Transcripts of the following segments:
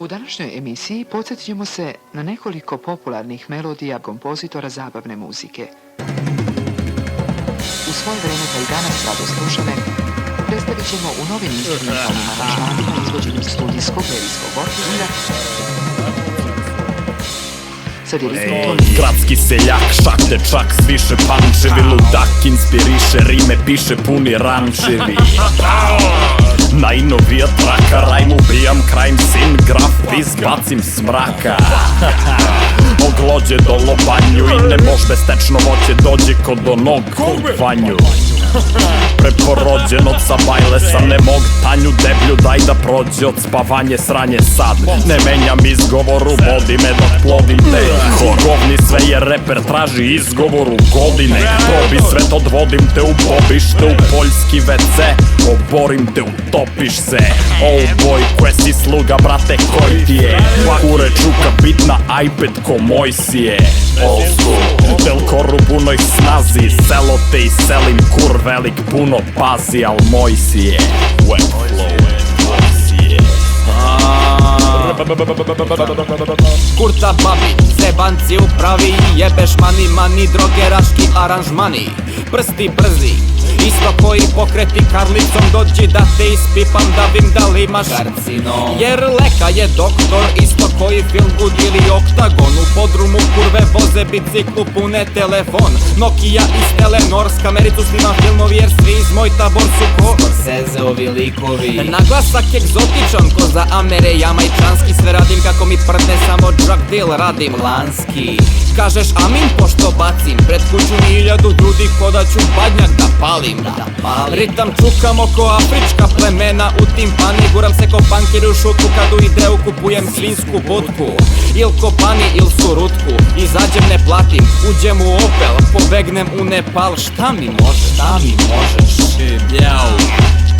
U današnjoj emisiji podsjetit ćemo se na nekoliko popularnih melodija kompozitora zabavne muzike. U svoje vreme pa i danas rado slušane, predstavit ćemo u novim instrumentalnim aranžmanima izvođenju studijskog serijskog orkestra sa direktom Gradski seljak, šakte čak sviše pančevi, ludak inspiriše, rime piše puni rančevi. Najnovija traka, rajm ubijam, krajem sin, graf, vis, bacim smraka. Oglođe do lobanju i ne mož bez tečno voće dođe kod onog vanju. Preporođen od Sabajlesa, ne mog Tanju deblju, daj da prođe od spavanje sranje sad. Ne menjam izgovoru, vodi me dok plodim te govni, sve je reper, traži izgovoru godine. Probi svet, odvodim te u bobište, u poljski WC, oborim te, utopiš se. Oh boy, koje si sluga, brate, koji ti je? Kure čuka bitna, iPad ko moj si je. Old school, telkoru punoj snazi, selo te i selim, kur velik puno pazi, al moj si je. Web flow, moj si je. Kurta babi, zebanci upravi, jebeš mani, drogeraški aranžmani. Prsti brzi, isto koji pokreti karlicom, dođi da te ispipam, da vim da li imaš karcinom. Jer Leka je doktor, isto koji Feelgood ili Oktagon. U podrumu kurve voze biciklu, pune telefon. Nokia iz Telenor, s kamericu snimam filmovi, jer svi iz moj tabor su ko Scorseseovi likovi. Naglasak egzotičan, ko za Amere, jamajčanski. Sve radim kako mi prdne, samo drug deal radim lanski. Kažeš amin pošto bacim pred kuću 1000 ljudi, ko da ću badnjak da palim. Ritam čukam oko afrička plemena u timpani, guram se ko pankir u šutku, kad u ideu kupujem svinsku budku. Il kopani il surutku, izađem ne platim, uđem u Opel, pobegnem u Nepal. Šta mi možeš? Jao,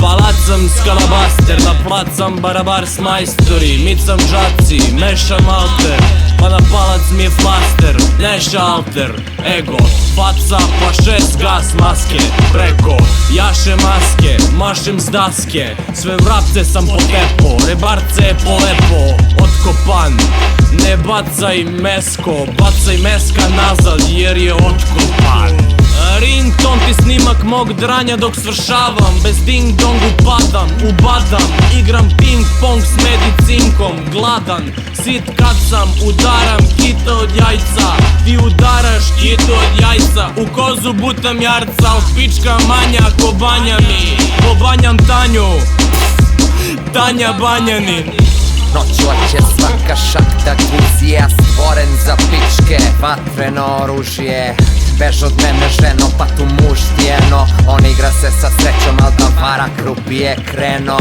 palacam skalabaster, na placam barabar s majstori, micam džaci, mešam alter, pa na palac mi je flaster, neša alter, ego, faca pa 6 gas maske, preko, jaše maske, mašem s daske, sve vrapce sam potepo, rebarce je polepo, otkopan, ne bacaj mesko, bacaj meska nazad jer je otkopan. Rington ti snimak mog dranja dok svršavam, bez ding dong upadam, ubadam, igram ping pong s medicinkom, gladan, sit kad sam, udaram kita od jajca, ti udaraš kitu od jajca, u kozu butam jarca, od pička manja ko Banjami, pobanjam Tanju, Tanja Banjanin. Noću će svaka šakta guzija, stvoren za pičke, vatreno oružje. Bež od mene ženo, pa tu muž tijeno. On igra se sa srećom, al da vara krupije kreno.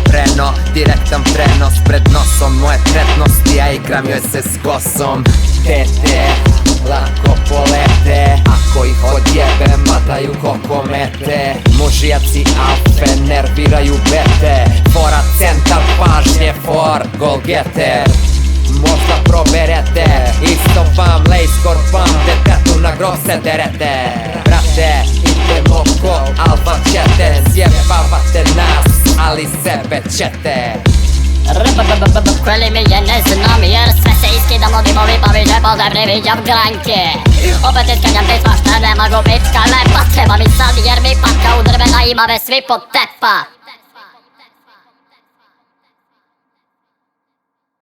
Preno, direktan prenos pred nosom moje prednosti, ja igram joj se s kosom. Tete, lako polete, ako ih odjebe, mataju kokomete. Mužijaci alfe, nerviraju bete, fora centar pažnje, for golgeter. Možda proberete, isto vam, lejskor vam, detetu na grose derete. Brate, idemo ko alba ćete, zjebavate nas, ali sebe ćete. Kveli mi je ne znam jer sve se iskidamo dimovi pa više pozemni viđam granke. Opet iskanjam ti svašta, ne mogu bit skale, pa treba mi sad jer mi patka u drvena ima ve svi pod tepa.